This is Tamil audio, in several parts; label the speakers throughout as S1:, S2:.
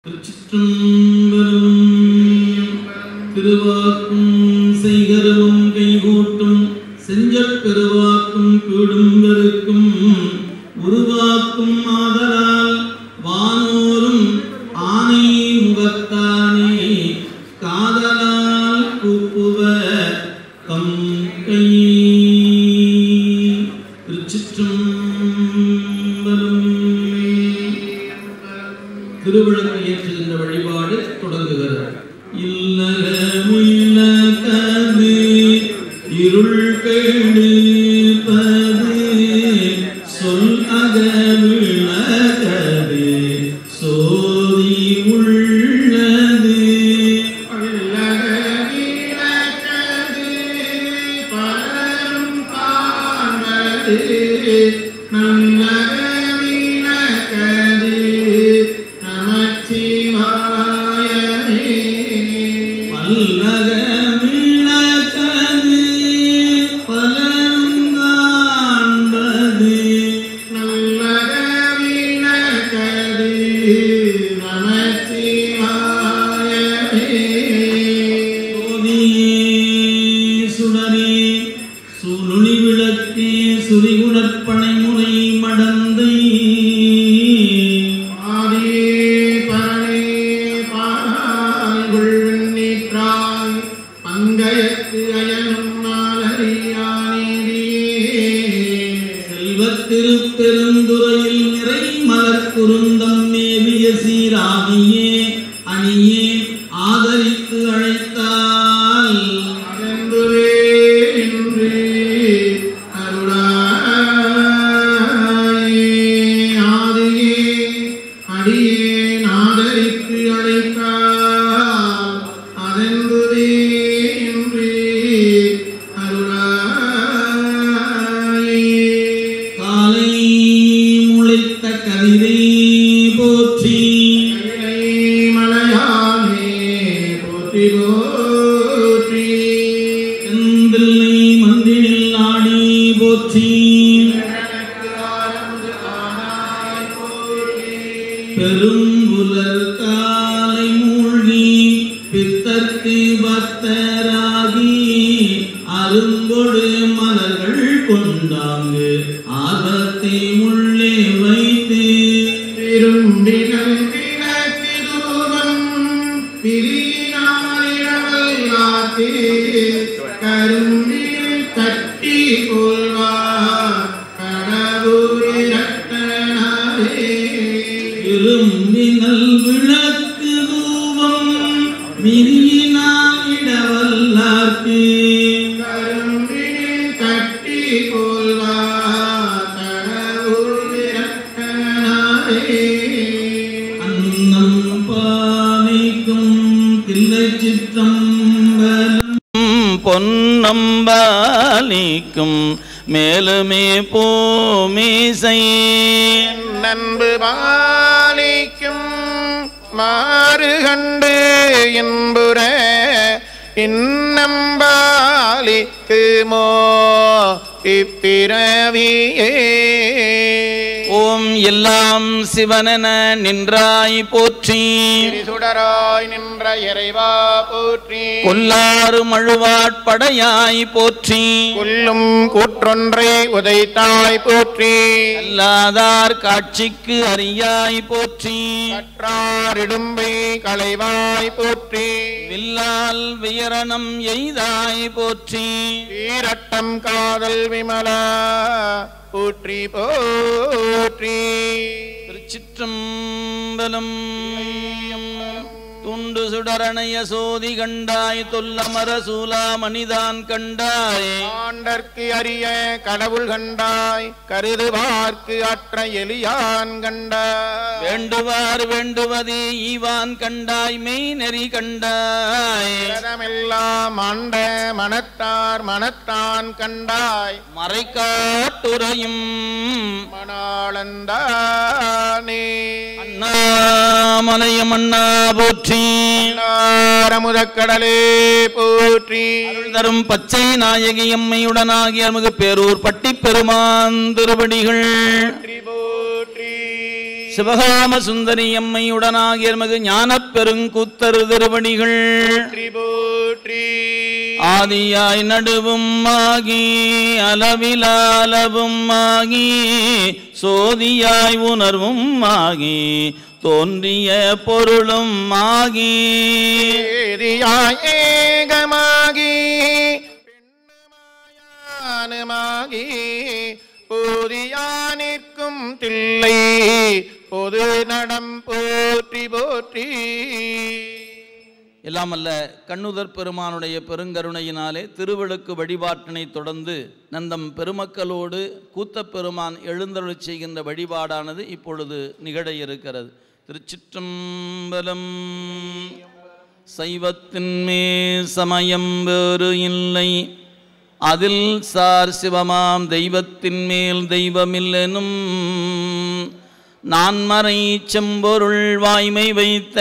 S1: திருச்சிற்றம்பலம். திருவாக்கும் செய்கரவும் கைகூட்டும் செஞ்சற்பெருவாக்கும் கூடும் வெறுக்கும் உருவாக்கும் ஆதலால் வானோரும் ஆனை முகத்தானே காதலால் கூப்புவ தம் கை. திருச்சிற்றம்பலம். திருவிளக்கு ஏற்றுகின்ற வழிபாடு தொடங்குகிறது. இல்லகமில்லகது இருள் கெடுப்பது சொல் அகமிழகது சோதி உள்ளது.
S2: இல்லகமில்லகது பலரும் காண்பது நல்லகமில்லகது நமச்சிவாயமே.
S1: பல்லகமிழகது பலரும் காண்பது
S2: நல்லகமில்லகது நமச்சிவாயமே.
S1: சோதியே சுடரே சுருளி விளக்கே சுரிகுணற்பனை முறை மடந்தை
S2: ஆதியே பரணே பால்குள் வெண்ணீற்றாய் பங்கயத்து அயனும் மாலரியானேதியே.
S1: செல்வத்திருப்பெருந்துறையில் நிறை மலர் குருந்தம் மேவிய சீராமியே அணியே ஆதரித்து அழைத்தால்
S2: அதென்புவே என்று அருளாயே. ஆதியே அடியேன் ஆதரித்து அழைத்தால் அதென்புவே என்று அருளாயே.
S1: காலை முளைத்த கதிரை போற்றி
S2: கைலை மலையானே போற்றி போற்றி.
S1: செந்தில்லை மந்திரில் ஆடி போற்றி பெரும்புலர் காலை மூழ்கி பித்தர்க்கு பக்தராகி அரும்பொடு மலர்கள் கொண்டாங்கு ஆபத்தை உள்ளே வைத்து
S2: திரும்பினல் கிழக்கு தூபம் பிரியினாரிடவல்லாத்தே கரும்பில் கட்டி கொள்வார் கடவுரிரட்டனாரே.
S1: இரும்பினல் விளக்கு தூவம் மிரியினால் இடவல்லார்க்கு
S2: கரும்பில் கட்டி கொள்வார் கடவுரிரட்டனாரே.
S1: அன்னம் பானைக்கும் தில்லை சிற்றம்பலம் பொன்னம்பாலிக்கும் மேலுமே பூமிசை
S2: நண்பு பாலிக்கும் மாறு கண்டு என்புற இன்னம்பாலிக்குமோ இப்பிறவியே.
S1: ஓம் எல்லாம் சிவனென நின்றாய் போற்றி
S2: சுடராய் நின்ற இறைவா போற்றி.
S1: கொல்லாறு மழுவாட்படையாய் போற்றி
S2: கொல்லும் கூற்றொன்றை உதைத்தாய் போற்றி.
S1: அல்லாதார் காட்சிக்கு அறியாய் போற்றி
S2: கற்றாரிடும்பை களைவாய் போற்றி.
S1: வில்லால் வியரணம் எய்தாய் போற்றி
S2: வீரட்டம் காதல் விமலா போற்றி போற்றி.
S1: திருச்சிற்றம்பலம். துண்டு சுடரணைய சோதி கண்டாய் தொல்லமர சூலா மணிதான் கண்டாய்
S2: ஆண்டற்கு அரிய கடவுள் கண்டாய் கருதுவார்க்கு அற்ற எலியான் கண்டாய்.
S1: வேண்டுவார் வேண்டுவதே ஈவான் கண்டாய் மெய் நெறி கண்டாய்
S2: விரதமெல்லாம் ஆண்ட மனத்தார் மனத்தான் கண்டாய்.
S1: மறைக்காட்டுரையும்
S2: மணாளந்தானே.
S1: அண்ணாமலையம் அண்ணா போற்றி
S2: அமுதக்கடலே போற்றி.
S1: தரும் பச்சை நாயகி அம்மையுடனாகிய அருள்மிகு பேரூர் பட்டி பெருமான் திருவடிகள்
S2: போற்றி.
S1: சிவகாம சுந்தரி அம்மையுடனாகியர்மகு ஞானப் பெருங்கூத்தரு திருவடிகள்
S2: போற்றி போற்றி.
S1: ஆதியாய் நடுவும் ஆகி அளவிலாலவும் ஆகி சோதியாய் உணர்வும் ஆகி தோன்றிய பொருளும் ஆகி
S2: ஏதியாய் ஏகமாகி பெண்ணமாயானுமாகி போதியானிற்கும் தில்லை பொது நடம் போற்றி போற்றி.
S1: எல்லாமல்ல கண்ணுதற் பெருமானுடைய பெருங்கருணையினாலே திருவிளக்கு வழிபாட்டினை தொடர்ந்து நந்தம் பெருமக்களோடு கூத்தப் பெருமான் எழுந்தருளச் செய்கின்ற வழிபாடானது இப்பொழுது நிகழ இருக்கிறது. திருச்சிற்றம்பலம். சைவத்தின் மேல் சமயம் வேறு இல்லை, அதில் சார் சிவமாம் தெய்வத்தின் மேல் தெய்வமில்லெனும் நான்மறை செம்பொருள் வாய்மை வைத்த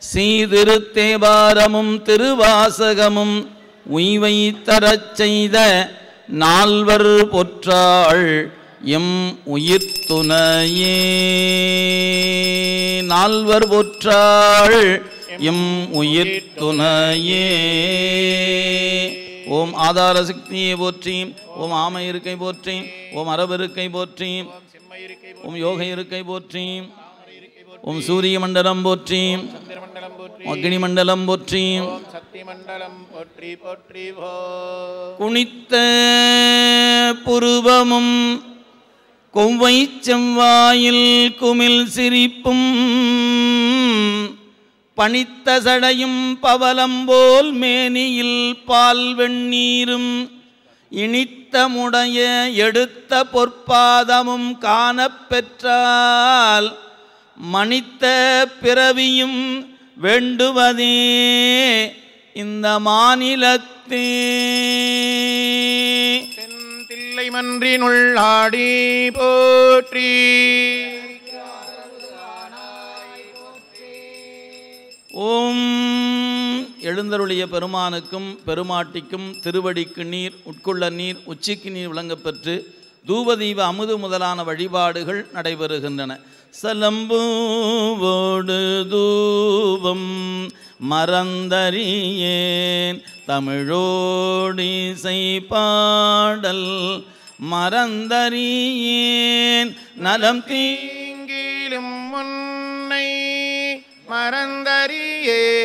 S1: சீதிருத்தேவாரமும் திருவாசகமும் உய்வை தரச் செய்த நால்வர் பொற்றாள் எம் உயிர் துணையே. நால்வர் பொற்றாள் எம் உயிர் துணையே. ஓம் ஆதார சக்தியை போற்றி, ஓம் ஆமை இருக்கை போற்றி, ஓம் அரபருக்கை போற்றி, ஓம் யோக இருக்கை போற்றி, ஓம் சூரிய மண்டலம் போற்றி, அக்னி மண்டலம் போற்றி,
S2: சக்தி மண்டலம் போற்றி போற்றி.
S1: குனித்த புருவமும் கொவ்வை செவ்வாயில் குமிழ் சிரிப்பும் பனித்த சடையும் பவலம்போல் மேனியில் பால் வெண்ணீரும் இனித்த முடைய எடுத்த பொற்பாதமும் காணப்பெற்றால் மனித்த பிறவியும் வேண்டுவதே இந்த மாநிலத்தே.
S2: தில்லை மன்றினுள்ளாடி போற்றி.
S1: ஓம் எழுந்தருளிய பெருமானுக்கும் பெருமாட்டிக்கும் திருவடிக்கு நீர், உட்கொள்ள நீர், உச்சிக்கு நீர் விளங்கப்பெற்று தூபதீப அமுது முதலான வழிபாடுகள் நடைபெறுகின்றன. சலம்பூவோடு தூபம் மறந்தறியேன் தமிழோடிசை பாடல் மறந்தறியேன் நலம்
S2: தீங்கிலும் முன்னை மறந்தறியேன்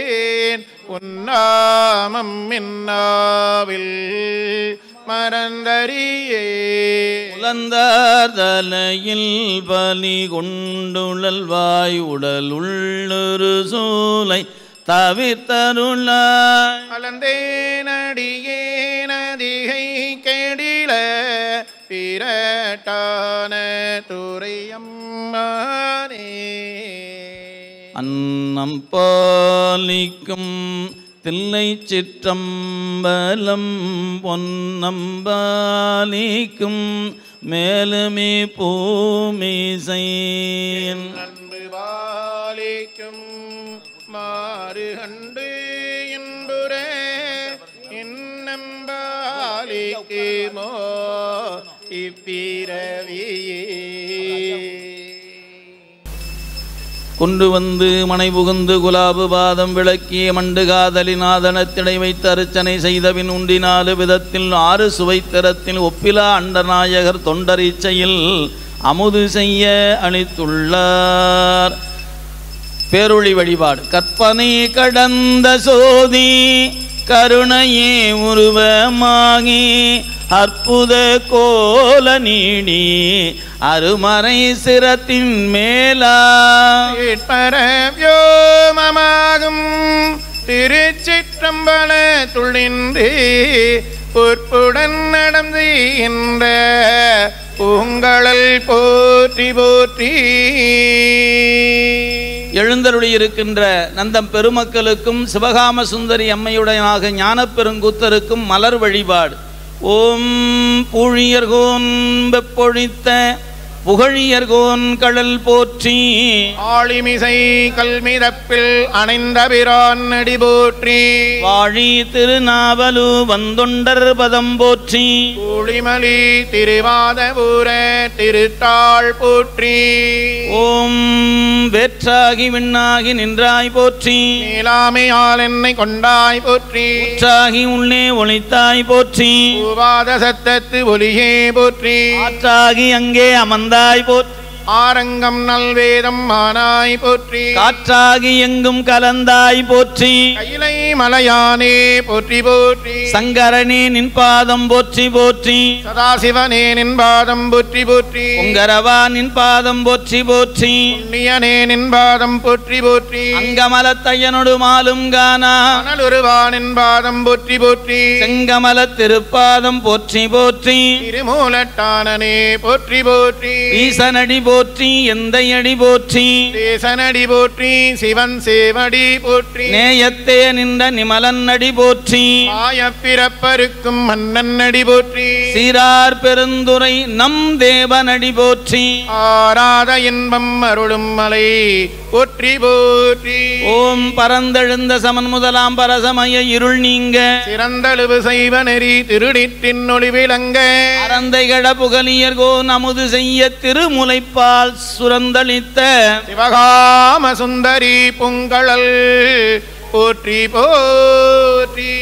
S2: உன்னாமம் மின்னாவில் மறந்தறியேன்.
S1: உலந்தார்தலையில் பலி கொண்டுழல்வாய் உடல் உள்ளொரு சூலை தவிர்த்தருளாய்
S2: அலந்தேனடியேனதிகை கெடில பிரட்டான துரையம்மானே.
S1: அன்னம் பாலிக்கும் தில்லை சிற்றம்பலம் பொன்னம்பாலிக்கும் மேலுமே பூமிசை
S2: அன்பு பாலிக்கும் மாறு கண்டு என்புற இன்னம்பாலிக்குமோ இப்பிறவியே.
S1: கொண்டு வந்து மனை புகுந்து குலாபு பாதம் விளக்கிய மண்டு காதலிநாதனத்திடை வைத்து அர்ச்சனை செய்தபின் உண்டினாலு விதத்தில் 6 சுவைத்தரத்தில் ஒப்பிலா அண்டநாயகர் தொண்டரிச்சையில் அமுது செய்ய அளித்துள்ளார். பேரொளி வழிபாடு. கற்பனை கடந்த சோதி கருணையே உருவமாகி அற்புத கோல நீடி அருமறை சிரத்தின்
S2: மேலாபரவியோமமாகும் திருச்சிற்றம்பல துளின்றி பொற்புடன் நடந்துகின்ற பூங்கழல் போற்றி போற்றி.
S1: எழுந்தருளி இருக்கின்ற நந்தம் பெருமக்களுக்கும் சிவகாம சுந்தரி அம்மையுடனாக ஞானப் பெருங்கூத்தருக்கும் மலர் வழிபாடு. ஓம் பூழியர்கோன் வெப்பொழித்த புகழியர்கோன் கடல் போற்றி.
S2: ஆளிமிசை கல்மிதப்பில் அணைந்த பிரான் அடி போற்றி.
S1: வாழி திருநாவலு வந்தொண்டர் பதம் போற்றி.
S2: கூளிமலி திருவாதபுர திருத்தாள் போற்றி.
S1: ஓம் வேற்றாகி விண்ணாகி நின்றாய் போற்றி.
S2: மேலாமையால் என்னை கொண்டாய் போற்றி.
S1: ஊற்றாகி உள்ளே ஒளித்தாய் போற்றி.
S2: பூவாத சத்தத்து ஒலியே போற்றி.
S1: ஆற்றாகி அங்கே அமர்ந்தாய் போற்றி.
S2: ஆரங்கம் நல்வேதம் ஆனாய் போற்றி.
S1: காற்றாகி எங்கும் கலந்தாய் போற்றி.
S2: கைலை மலையானே போற்றி போற்றி.
S1: சங்கரனே நின் பாதம் போற்றி போற்றி.
S2: சதாசிவனே நின் பாதம் போற்றி போற்றி.
S1: உங்கரவா நின் பாதம் போற்றி போற்றி.
S2: புண்ணியனே நின் பாதம் போற்றி போற்றி.
S1: அங்கமலத்தையனொடு மாலும் காணா
S2: அனலுருவா நின் பாதம் போற்றி போற்றி.
S1: செங்கமல திருப்பாதம் போற்றி போற்றி.
S2: திருமூலட்டானனே போற்றி போற்றி.
S1: ஈசனடி போற்றி எந்தையடி போற்றி.
S2: தேசனடி போற்றி சிவன் சேவடி போற்றி.
S1: நேயத்தே நின்ற நிமலன் அடி போற்றி.
S2: மாயப்பிறப்பருக்கும் மன்னன் அடி போற்றி.
S1: சீரார் பெருந்துரை நம் தேவனடி போற்றி.
S2: ஆராத இன்பம் அருளும் மலை போற்றி போற்றி.
S1: ஓம் பரந்தெழுந்த சமன் முதலாம் பரசமய இருள் நீங்க.
S2: சிறந்தழுவு செய்வ நெறி திருடிற்றின் ஒளி விளங்க.
S1: அறந்தைகட புகலியர்கோ நமுது செய்ய திருமுலைப்பால் சுரந்தளித்த
S2: சிவகாம சுந்தரி பொங்கழல் போற்றி போற்றி.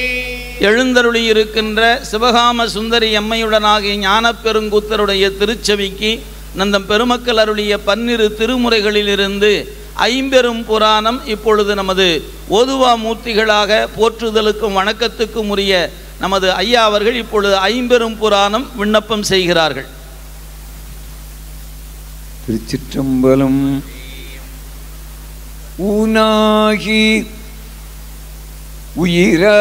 S1: எழுந்தருளி இருக்கின்ற சிவகாம சுந்தரி எம்மையுடனாகிய ஞான பெருங்குத்தருடைய திருச்செவிக்கு நந்தம் பெருமக்கள் அருளிய 12 திருமுறைகளிலிருந்து ஐம்பெரும் புராணம் இப்பொழுது நமது ஓதுவா மூர்த்திகளாக போற்றுதலுக்கும் வணக்கத்துக்கும் உரிய நமது ஐயா அவர்கள் இப்பொழுது ஐம்பெரும் புராணம் விண்ணப்பம் செய்கிறார்கள்.
S3: திருச்சிற்றம்பலம். ஊனாகி உயிராகி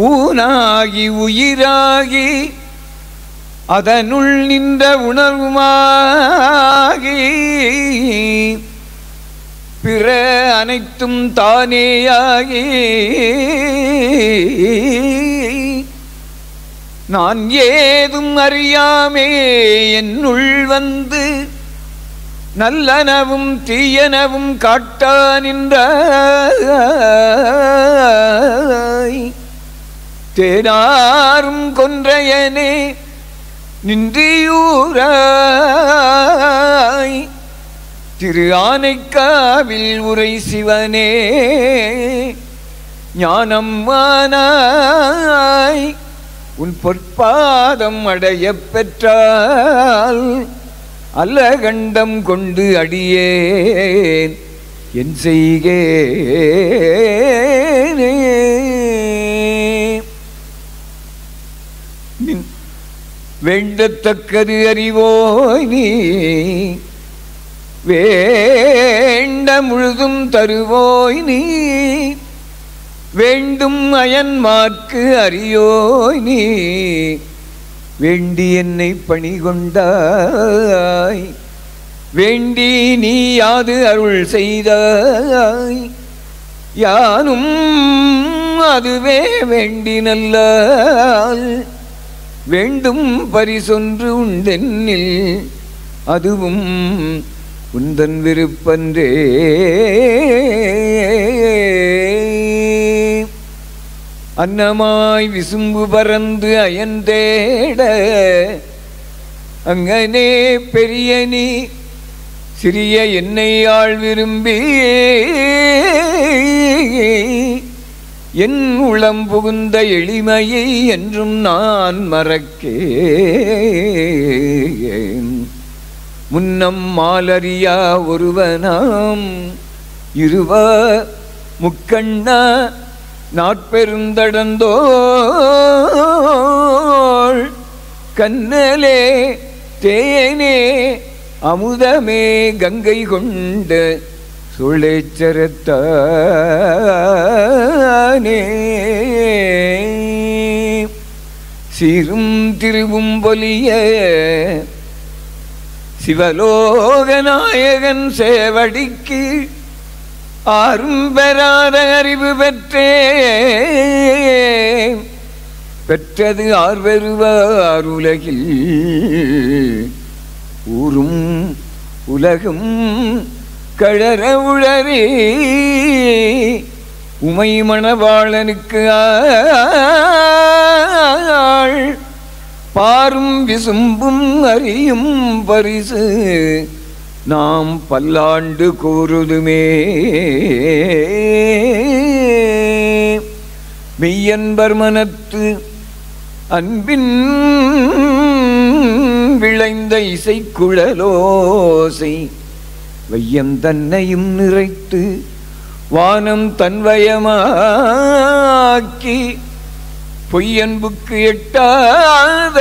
S3: ஊனாகி உயிராகி அதனுள் நின்ற உணர்வுமாகி பிற அனைத்தும் தானேயாகி நான் ஏதும் அறியாமே என்னுள் வந்து நல்லனவும் தீயனவும் காட்டா நின்றாய். தேனாரும் கொன்றையனே நின்றியூராய். திரு ஆனைக்காவில் உரை சிவனே ஞானம் வானாய். உன் பொற்பாதம் அடைய பெற்றால் அல்லகண்டம் கொண்டு அடியேன் என் செய்கேனே. வேண்டத்தக்கது அறிவோய் நீ வேண்ட முழுதும் தருவோய் நீ. வேண்டும் அயன்மார்க்கு அறியோய் நீ வேண்டி என்னை பணிகொண்டாய். வேண்டி நீ யாது அருள் செய்தாய். யானும் அதுவே வேண்டி நல்லால் வேண்டும் பரிசொன்று உண்டென்னில் அதுவும் உந்தன் விருப்பன்றே. அன்னமாய் விசும்பு பறந்து அயன்தேட அங்கனே பெரிய நீ சிறிய என்னை ஆள் விரும்பி என் உளம் புகுந்த எளிமையை என்றும் நான் மறக்கேன். முன்னம் மாலறியா ஒருவனாம் இருவ முக்கண்ணா நாட்பெருந்தடந்தோள் கண்ணலே தேனே அமுதமே கங்கை கொண்ட சுழேச்சரத்தானே. சீரும் திருவும் பொலிய சிவலோகநாயகன் சேவடிக்கு ஆறும் பெறாத அறிவு பெற்றேன். பெற்றது ஆர்வருவார் உலகில் ஊரும் உலகும் கழற உளரே உமை மணவாளனுக்கு ஆள் பாரும் விசும்பும் அறியும் பரிசு நாம் பல்லாண்டு கூறுதுமே. மெய்யன்பர் மனத்து அன்பின் விளைந்த இசைக்குழலோசை வையம் தன்னையும் நிறைத்து வானம் தன்வயமாக்கி பொய்யன்புக்கு எட்டாத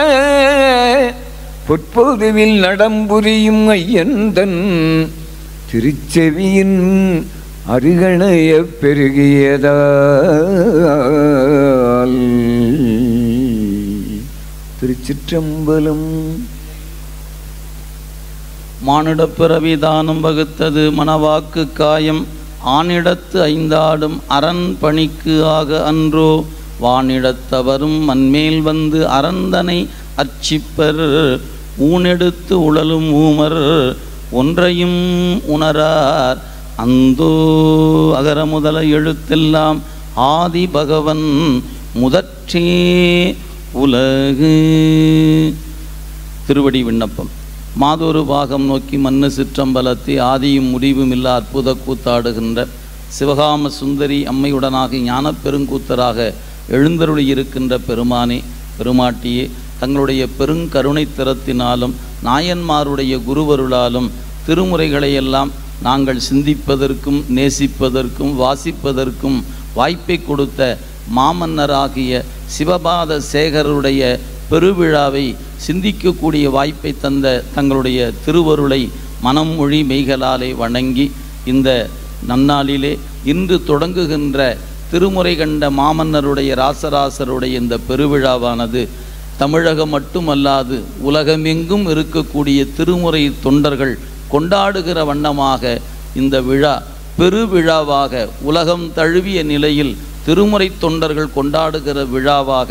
S3: பொற்பொதுவில் நடம்புரியும் ஐயந்தன் திருச்செவியின் அருகணைய பெருகியதால். திருச்சிற்றம்பலம்.
S1: மானிடப் பிறவி தானம் வகுத்தது மணவாக்கு காயம் ஆனிடத்து ஐந்தாடும் அரண் பணிக்கு ஆக அன்றோ வானிடத்தவரும் மண்மேல் வந்து அறந்தனை அர்ச்சிப்பர் ஊனெடுத்து உழலும் ஊமர் ஒன்றையும் உணரார் அந்தோ அகர முதல எழுத்தெல்லாம் ஆதி பகவன் முதற்றே உலகு. திருவடி விண்ணப்பம். மாதொரு பாகம் நோக்கி மண்ணு சிற்றம்பலத்தை ஆதியும் முடிவும் இல்லா அற்புத கூத்தாடுகின்ற சிவகாம சுந்தரி அம்மையுடனாக ஞான பெருங்கூத்தராக எழுந்தருளியிருக்கின்ற பெருமானே பெருமாட்டியே, தங்களுடைய பெருங்கருணை திறத்தினாலும் நாயன்மாருடைய குருவருளாலும் திருமுறைகளையெல்லாம் நாங்கள் சிந்திப்பதற்கும் நேசிப்பதற்கும் வாசிப்பதற்கும் வாய்ப்பை கொடுத்த மாமன்னராகிய சிவபாத சேகருடைய பெருவிழாவை சிந்திக்கக்கூடிய வாய்ப்பை தந்த தங்களுடைய திருவருளை மனம் மொழி மெய்களாலே வணங்கி இந்த நன்னாளிலே இன்று தொடங்குகின்ற திருமுறை கண்ட மாமன்னருடைய ராசராசருடைய இந்த பெருவிழாவானது தமிழகம் மட்டுமல்லாது உலகமெங்கும் இருக்கக்கூடிய திருமுறை தொண்டர்கள் கொண்டாடுகிற வண்ணமாக இந்த விழா பெருவிழாவாக உலகம் தழுவிய நிலையில் திருமுறை தொண்டர்கள் கொண்டாடுகிற விழாவாக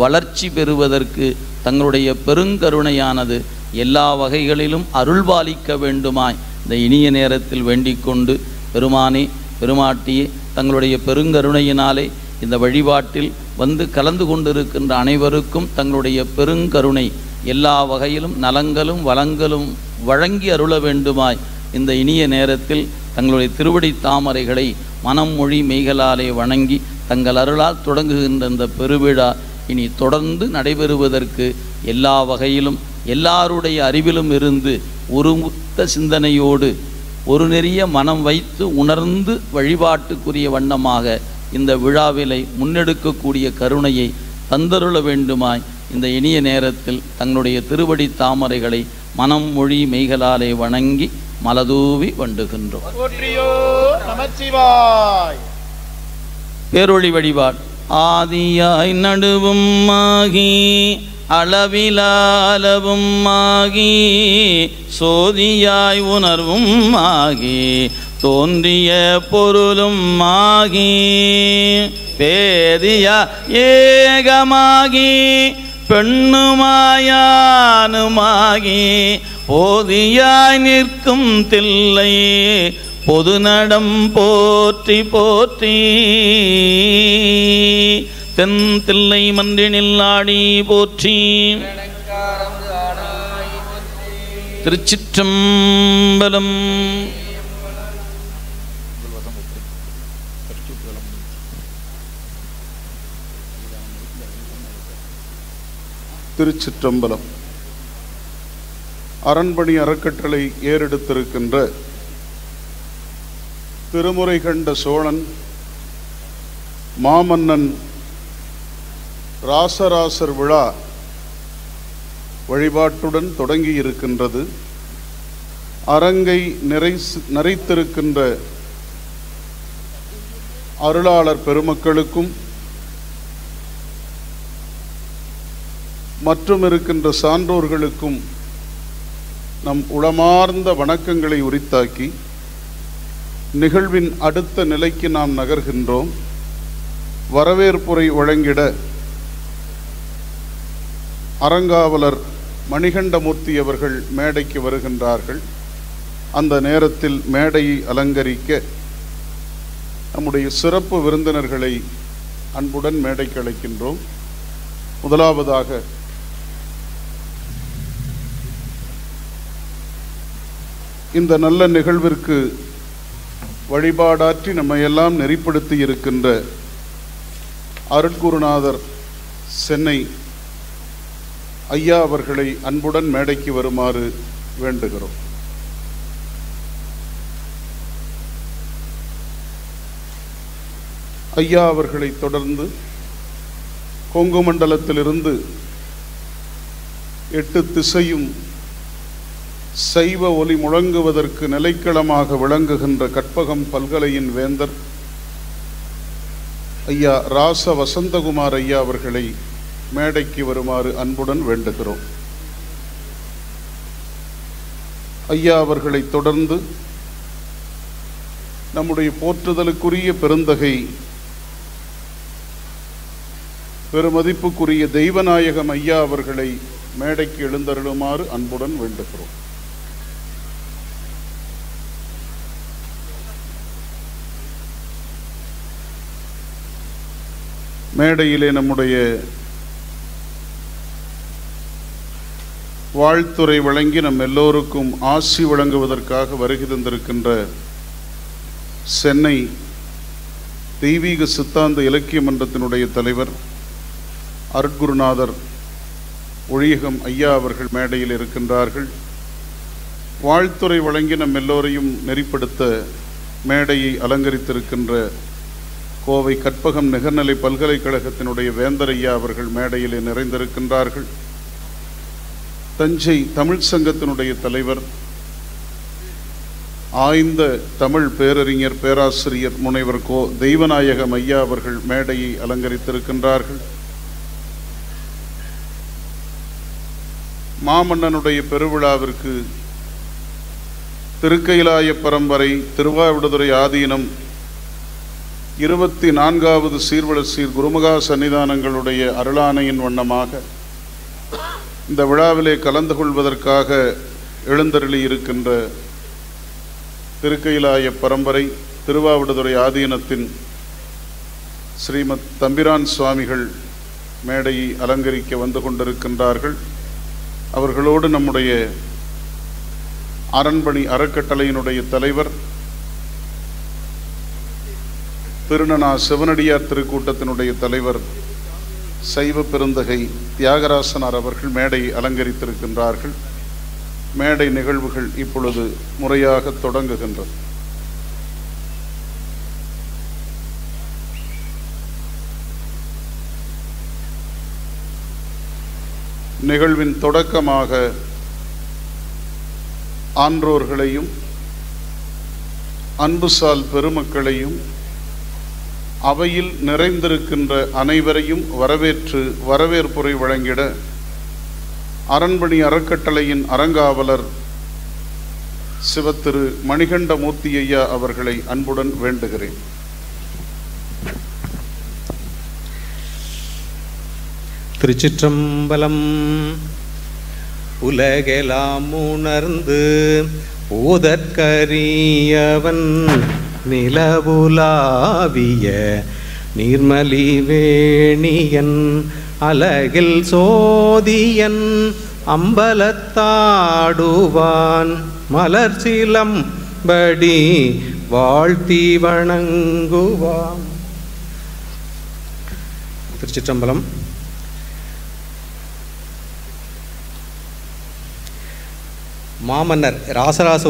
S1: வளர்ச்சி பெறுவதற்கு தங்களுடைய பெருங்கருணையானது எல்லா வகைகளிலும் அருள்பாலிக்க வேண்டுமாய் இந்த இனிய நேரத்தில் வேண்டிக் கொண்டு, பெருமானே பெருமாட்டியே, தங்களுடைய பெருங்கருணையினாலே இந்த வழிபாட்டில் வந்து கலந்து கொண்டிருக்கின்ற அனைவருக்கும் தங்களுடைய பெருங்கருணை எல்லா வகையிலும் நலங்களும் வளங்களும் வழங்கி அருள வேண்டுமாய் இந்த இனிய நேரத்தில் தங்களுடைய திருவடி தாமரைகளை மனம் மொழி மெய்களாலே வணங்கி தங்கள் அருளால் தொடங்குகின்ற இந்த பெருவிழா இனி தொடர்ந்து நடைபெறுவதற்கு எல்லா வகையிலும் எல்லாருடைய அறிவிலும் இருந்து ஒருமுத்த சிந்தனையோடு ஒரு நெறிய மனம் வைத்து உணர்ந்து வழிபாட்டுக்குரிய வண்ணமாக இந்த விழாவிலை முன்னெடுக்கக்கூடிய கருணையை தந்தருள வேண்டுமாய் இந்த இனிய நேரத்தில் தங்களுடைய திருவடி தாமரைகளை மனம் மொழி மெய்களாலே வணங்கி மலதூவி வண்டுகின்றோம். பேரொழி வழிபாடு. ஆதியாய் நடுவும் ஆகி அளவிலாலவும் ஆகி சோதியாய் உணர்வும் ஆகி தோன்றிய பொருளும் ஆகி பேதியா ஏகமாகி பெண்ணுமாயானுமாகி போதியாய் நிற்கும் தில்லை பொதுநடம் போற்றி போற்றி தென் தில்லை மன்றினில் ஆடி போற்றி. திருச்சிற்றம்பலம்.
S4: திருச்சிற்றம்பலம். அரண்பணி அறக்கட்டளை ஏறெடுத்திருக்கின்ற திருமுறை கண்ட சோழன் மாமன்னன் ராசராசர் விழா வழிபாட்டுடன் தொடங்கி இருக்கின்றது. அரங்கை நிறைத்திருக்கின்ற அருளாளர் பெருமக்களுக்கும் மற்றும் இருக்கின்ற சான்றோர்களுக்கும் நம் உளமார்ந்த வணக்கங்களை உரித்தாக்கி நிகழ்வின் அடுத்த நிலைக்கு நாம் நகர்கின்றோம். வரவேற்புரை வழங்கிட அறங்காவலர் மணிகண்டமூர்த்தி அவர்கள் மேடைக்கு வருகின்றார்கள். அந்த நேரத்தில் மேடையை அலங்கரிக்க நம்முடைய சிறப்பு விருந்தினர்களை அன்புடன் மேடைக்கு அழைக்கின்றோம். முதலாவதாக இந்த நல்ல நிகழ்விற்கு வழிபாடாற்றி நம்மையெல்லாம் நெறிப்படுத்தி இருக்கின்ற அருட்குருநாதர் சென்னை ஐயா அவர்களை அன்புடன் மேடைக்கு வருமாறு வேண்டுகிறோம். ஐயா அவர்களை தொடர்ந்து கொங்கு மண்டலத்திலிருந்து 8 திசையும் சைவ ஒலி முழங்குவதற்கு நிலைக்களமாக விளங்குகின்ற கற்பகம் பல்கலையின் வேந்தர் ஐயா ராச வசந்தகுமார் ஐயா அவர்களை மேடைக்கு வருமாறு அன்புடன் வேண்டுகிறோம். ஐயா அவர்களை தொடர்ந்து நம்முடைய போற்றுதலுக்குரிய பெருந்தகை பெருமதிப்புக்குரிய தெய்வநாயகம் ஐயா அவர்களை மேடைக்கு எழுந்தருளுமாறு அன்புடன் வேண்டுகிறோம். மேடையிலே நம்முடைய வாழ்த்துரை வழங்கி நம் எல்லோருக்கும் ஆசி வழங்குவதற்காக வருகை தந்திருக்கின்ற சென்னை தெய்வீக சித்தாந்த இலக்கிய மன்றத்தினுடைய தலைவர் அருட்குருநாதர் ஒழியகம் ஐயா அவர்கள் மேடையில் இருக்கின்றார்கள். வாழ்த்துரை வழங்கி நம் எல்லோரையும் நெறிப்படுத்த மேடையை அலங்கரித்திருக்கின்ற கோவை கற்பகம் நிகர்நிலை பல்கலைக்கழகத்தினுடைய வேந்தர் ஐயா அவர்கள் மேடையிலே நிறைந்திருக்கின்றார்கள். தஞ்சை தமிழ் சங்கத்தினுடைய தலைவர் ஆய்ந்த தமிழ் பேரறிஞர் பேராசிரியர் முனைவர் தெய்வநாயகம் ஐயா அவர்கள் மேடையை அலங்கரித்திருக்கின்றார்கள். மாமன்னனுடைய பெருவிழாவிற்கு திருக்கைலாய பரம்பரை திருவாவிடுதுறை ஆதீனம் 24வது சீர்வலசீர் குருமகா சன்னிதானங்களுடைய அருளாணையின் வண்ணமாக இந்த விழாவிலே கலந்து கொள்வதற்காக எழுந்தருளி இருக்கின்ற திருக்கைலாய பரம்பரை திருவாவிடுதுறை ஆதீனத்தின் ஸ்ரீமத் தம்பிரான் சுவாமிகள் மேடையை அலங்கரிக்க வந்து கொண்டிருக்கின்றார்கள். அவர்களோடு நம்முடைய அரண்மனை அறக்கட்டளையினுடைய தலைவர் திருநனா சிவனடியார் திருக்கூட்டத்தினுடைய தலைவர் சைவ பெருந்தகை தியாகராசனார் அவர்கள் மேடையை அலங்கரித்திருக்கின்றார்கள். மேடை நிகழ்வுகள் இப்பொழுது முறையாக தொடங்குகின்றது. நிகழ்வின் தொடக்கமாக ஆன்றோர்களையும் அன்புசால் பெருமக்களையும் அவையில் நிறைந்திருக்கின்ற அனைவரையும் வரவேற்று வரவேற்புரை வழங்கிட அரண்மனை அறக்கட்டளையின் அறங்காவலர் சிவத்திரு மணிகண்டமூர்த்தி ஐயா அவர்களை அன்புடன் வேண்டுகிறேன்.
S5: திருச்சிற்றம்பலம். உலகெலாம் உணர்ந்து ஊதற்கரியவன் நிலவுலாவிய நீர்மலி வேணியன் அலகில் சோதியன் அம்பலத்தாடுவான் மலர் சிலம்படி வாழ்த்தி வணங்குவான். திருச்சிற்றம்பலம். மாமன்னர் ராசராச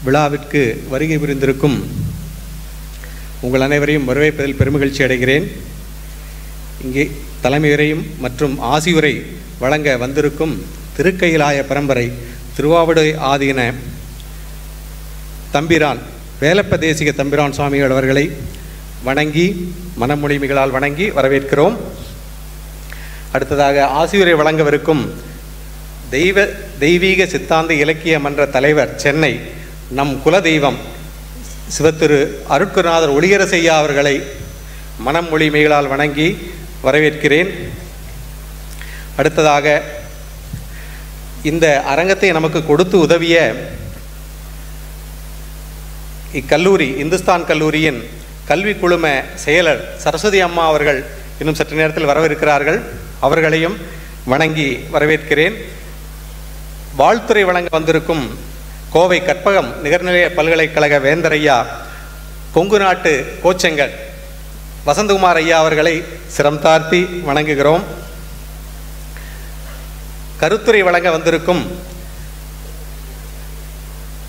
S5: விழாவிற்கு வருகை புரிந்திருக்கும் உங்கள் அனைவரையும் வரவேற்பதில் பெருமகிழ்ச்சி அடைகிறேன். இங்கே தலைமையுரையும் மற்றும் ஆசியுரை வழங்க வந்திருக்கும் திருக்கைலாய பரம்பரை திருவாவடுதுறை ஆதீன தம்பிரான் வேலப்ப தேசிக தம்பிரான் சுவாமிகள் அவர்களை வணங்கி மனமொழிமைகளால் வணங்கி வரவேற்கிறோம். அடுத்ததாக ஆசியுரை வழங்கவிருக்கும் தெய்வீக சித்தாந்த இலக்கிய மன்ற தலைவர் சென்னை நம் குலதெய்வம் சிவத்திரு அருட்குருநாதர் ஒளியரசையா அவர்களை மனமொழிமைகளால் வணங்கி வரவேற்கிறேன். அடுத்ததாக இந்த அரங்கத்தை நமக்கு கொடுத்து உதவிய இக்கல்லூரி இந்துஸ்தான் கல்லூரியின் கல்வி குழும செயலர் சரஸ்வதி அம்மா அவர்கள் இன்னும் சற்று நேரத்தில் வரவிருக்கிறார்கள். அவர்களையும் வணங்கி வரவேற்கிறேன். வாழ்த்துறை வழங்க வந்திருக்கும் கோவை கற்பகம் நிகர்நிலைய பல்கலைக்கழக வேந்தர் ஐயா, கொங்கு நாட்டு கோச்செங்கல் வசந்தகுமார் ஐயா அவர்களை சிரம் தாழ்த்தி வணங்குகிறோம். கருத்துரை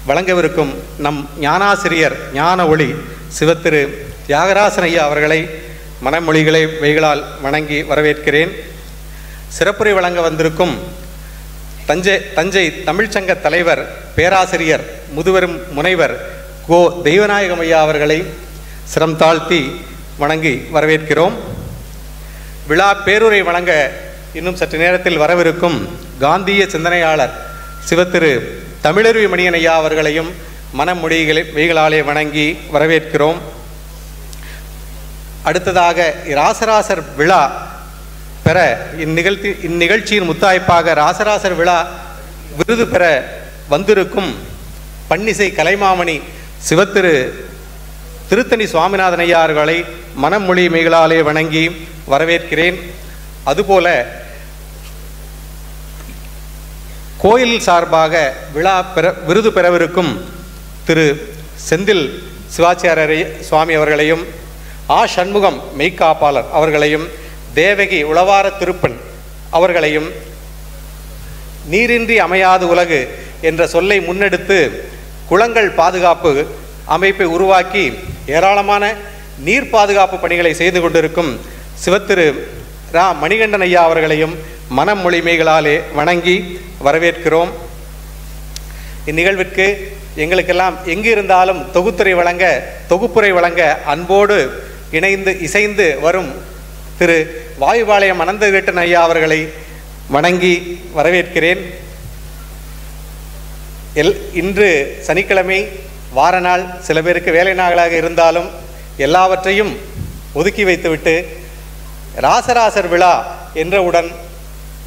S5: வழங்கவிருக்கும் நம் ஞானாசிரியர் ஞான ஒளி சிவத்திரு தியாகராசன் ஐயா அவர்களை மனமொழிகளை வைகளால் வணங்கி வரவேற்கிறேன். சிறப்புரை வழங்க வந்திருக்கும் தஞ்சை தமிழ்ச்சங்க தலைவர் பேராசிரியர் முதுபெரும் முனைவர் கோ தெய்வநாயகம் ஐயா அவர்களை சிரம் தாழ்த்தி வணங்கி வரவேற்கிறோம். விழா பேருரை வழங்க இன்னும் சற்று நேரத்தில் வரவிருக்கும் காந்திய சிந்தனையாளர் சிவத்திரு தமிழருவி மணியன் ஐயா அவர்களையும் மனமொழிகளை வைகளாலே வணங்கி வரவேற்கிறோம். அடுத்ததாக ராசராசர் விழா பெற இந்நிகழ்ச்சியின் முத்தாய்ப்பாக ராசராசர் விழா விருது பெற வந்திருக்கும் பன்னிசை கலைமாமணி சிவத்திரு திருத்தணி சுவாமிநாதன் ஐயா அவர்களை மனமொழி மைகளாலே வணங்கி வரவேற்கிறேன். அதுபோல கோயில் சார்பாக விருது பெறவிருக்கும் திரு செந்தில் சிவாச்சாரிய சுவாமி அவர்களையும், சண்முகம் மெய்காப்பாளர் அவர்களையும், தேவகி உளவார திருப்பன் அவர்களையும் நீரின்றி அமையாது உலகு என்ற சொல்லை முன்னெடுத்து குளங்கள் பாதுகாப்பு அமைப்பை உருவாக்கி ஏராளமான நீர் பாதுகாப்பு பணிகளை செய்து கொண்டிருக்கும் சிவத்திரு ரா மணிகண்டன் ஐயா அவர்களையும் மனமொழிமைகளாலே வணங்கி வரவேற்கிறோம். இந்நிகழ்விற்கு எங்களுக்கெல்லாம் எங்கு இருந்தாலும் தொகுப்புரை வழங்க அன்போடு இசைந்து வரும் திரு வாயுபாளையம் அனந்தகீட்டன் ஐயா அவர்களை வணங்கி வரவேற்கிறேன். இன்று சனிக்கிழமை வார நாள், சில பேருக்கு வேலை நாளாக இருந்தாலும் எல்லாவற்றையும் ஒதுக்கி வைத்துவிட்டு ராசராசர் விழா என்றவுடன்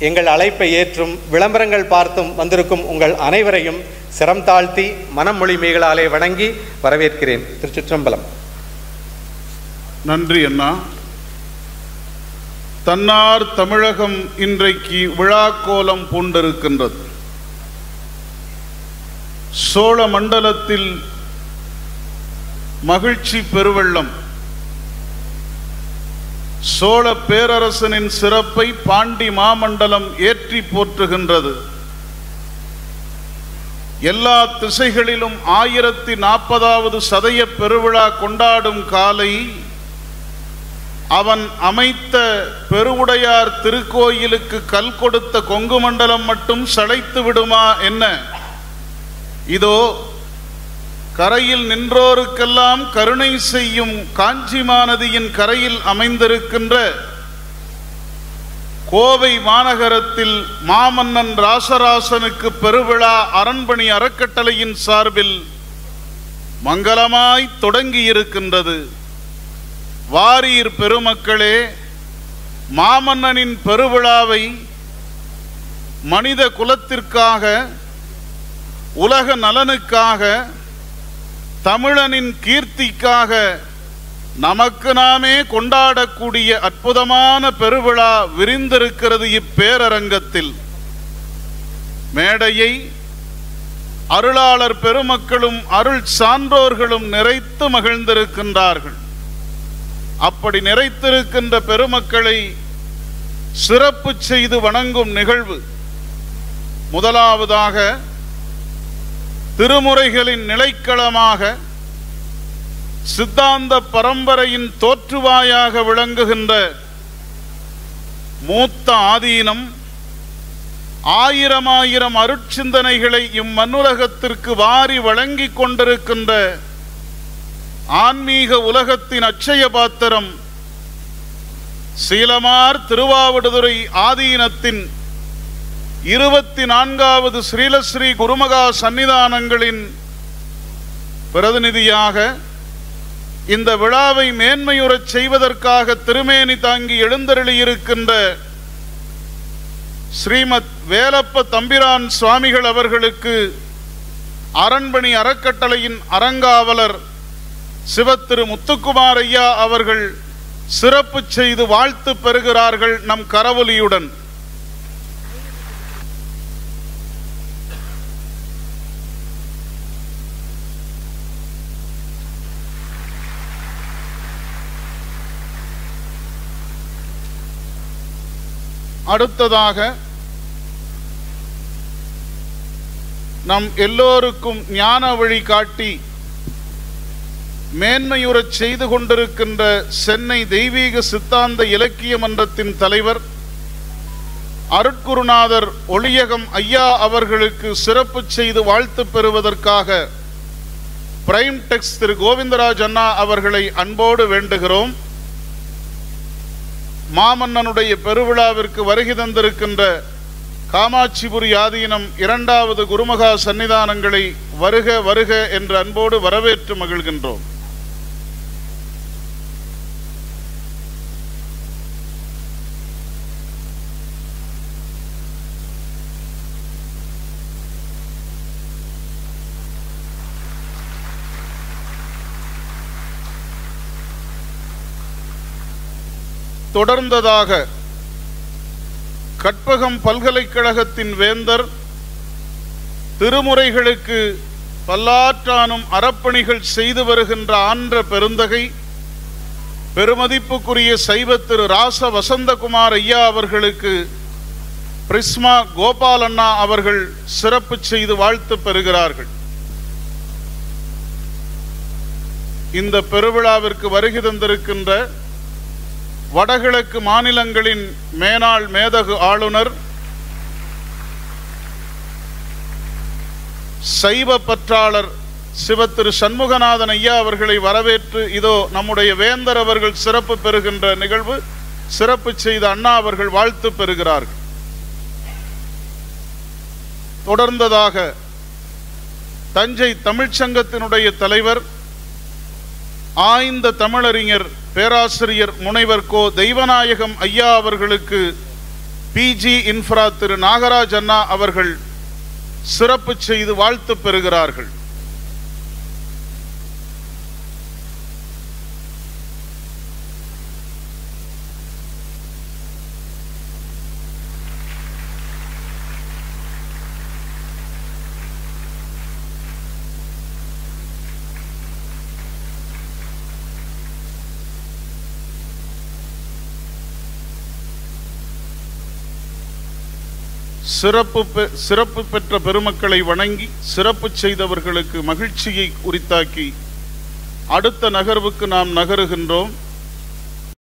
S5: எங்கள் அழைப்பை ஏற்றும் விளம்பரங்கள் பார்த்தும் வந்திருக்கும் உங்கள் அனைவரையும் சிரம் தாழ்த்தி மனமொழி மைகளாலே வணங்கி வரவேற்கிறேன். திருச்சிற்றம்பலம்.
S4: நன்றி அண்ணா. தன்னார் தமிழகம் இன்றைக்கு விழா கோலம் பூண்டிருக்கின்றது. சோழ மண்டலத்தில் மகிழ்ச்சி பெருவெள்ளம். சோழ பேரரசனின் சிறப்பை பாண்டி மாமண்டலம் ஏற்றி போற்றுகின்றது. எல்லா திசைகளிலும் 1040வது சதய பெருவிழா கொண்டாடும் காலை அவன் அமைத்த பெருவுடையார் திருக்கோயிலுக்கு கல் கொடுத்த கொங்கு மண்டலம் மட்டும் சளைத்து விடுமா என்ன? இதோ கரையில் நின்றோருக்கெல்லாம் கருணை செய்யும் காஞ்சி மாநதியின் கரையில் அமைந்திருக்கின்ற கோவை மாநகரத்தில் மாமன்னன் ராசராசனுக்கு பெருவிழா அரண்மனை அறக்கட்டளையின் சார்பில் மங்களமாய் தொடங்கியிருக்கின்றது. வாரீர் பெருமக்களே, மாமன்னனின் பெருவிழாவை மனித குலத்திற்காக, உலக நலனுக்காக, தமிழனின் கீர்த்திக்காக நமக்கு நாமே கொண்டாடக்கூடிய அற்புதமான பெருவிழா விரிந்திருக்கிறது இப்பேரரங்கத்தில். மேடையை அருளாளர் பெருமக்களும் அருள் சான்றோர்களும் நிறைத்து மகிழ்ந்திருக்கின்றார்கள். அப்படி நிறைத்திருக்கின்ற பெருமக்களை சிறப்பு செய்து வணங்கும் நிகழ்வு முதலாவதாக திருமுறைகளின் நிலைக்களமாக சித்தாந்த பரம்பரையின் தோற்றுவாயாக விளங்குகின்ற மூத்த ஆதீனம் ஆயிரம் அருட்சிந்தனைகளை இம்மண்ணுலகத்திற்கு வாரி வழங்கி கொண்டிருக்கின்ற ஆன்மீக உலகத்தின் அட்சய பாத்திரம் சீலமார் திருவாவடுதுறை ஆதீனத்தின் 24வது ஸ்ரீலஸ்ரீ குருமகா சன்னிதானங்களின் பிரதிநிதியாக இந்த விழாவை மேன்மையுறச் செய்வதற்காக திருமேனி தாங்கி எழுந்தருளியிருக்கின்ற ஸ்ரீமத் வேலப்ப தம்பிரான் சுவாமிகள் அவர்களுக்கு அரண்மனை அறக்கட்டளையின் அறங்காவலர் சிவத்திரு முத்துக்குமார் ஐயா அவர்கள் சிறப்பு செய்து வாழ்த்து பெறுகிறார்கள் நம் கரவொலியுடன். அடுத்ததாக நம் எல்லோருக்கும் ஞான வழி காட்டி மேன்மையுறச் செய்து கொண்டிருக்கின்ற சென்னை தெய்வீக சித்தாந்த இலக்கிய மன்றத்தின் தலைவர் அருட்குருநாதர் ஒளியகம் ஐயா அவர்களுக்கு சிறப்பு செய்து வாழ்த்து பெறுவதற்காக பிரைம் டெக்ஸ் திரு கோவிந்தராஜ் அண்ணா அவர்களை அன்போடு வேண்டுகிறோம். மாமன்னனுடைய பெருவிழாவிற்கு வருகை தந்திருக்கின்ற காமாட்சிபுரி ஆதீனம் 2வது குருமகா சன்னிதானங்களை வருக வருக என்று அன்போடு வரவேற்று மகிழ்கின்றோம். தொடர்ந்ததாக கற்பகம் பல்கலைக்கழகத்தின் வேந்தர், திருமுறைகளுக்கு பல்லாற்றானும் அறப்பணிகள் செய்து வருகின்ற ஆன்ற பெருந்தகை பெருமதிப்புக்குரிய சைவ திரு ராச வசந்தகுமார் ஐயா அவர்களுக்கு பிரிஸ்மா கோபால் அண்ணா அவர்கள் சிறப்பு செய்து வாழ்த்து பெறுகிறார்கள். இந்த பெருவிழாவிற்கு வருகை தந்திருக்கின்ற வடகிழக்கு மாநிலங்களின் மேனாள் மேதகு ஆளுநர், சைவ பற்றாளர் சிவத்திரு சண்முகநாதன் ஐயா அவர்களை வரவேற்று இதோ நம்முடைய வேந்தர் அவர்கள் சிறப்பு பெறுகின்ற நிகழ்வு சிறப்பு செய்த அண்ணா அவர்கள் வாழ்த்து பெறுகிறார்கள். தொடர்ந்ததாக தஞ்சை தமிழ்ச்சங்கத்தினுடைய தலைவர், ஆய்ந்த தமிழறிஞர் பேராசிரியர் முனைவர் கோ தெய்வநாயகம் ஐயா அவர்களுக்கு பிஜி இன்ஃப்ரா திரு நாகராஜ் அண்ணா அவர்கள் சிறப்பு செய்து வாழ்த்து பெறுகிறார்கள். சிறப்பு பெற்ற பெருமக்களை வணங்கி சிறப்பு செய்தவர்களுக்கு மகிழ்ச்சியை உரித்தாக்கி அடுத்த நகர்வுக்கு நாம் நகருகின்றோம்.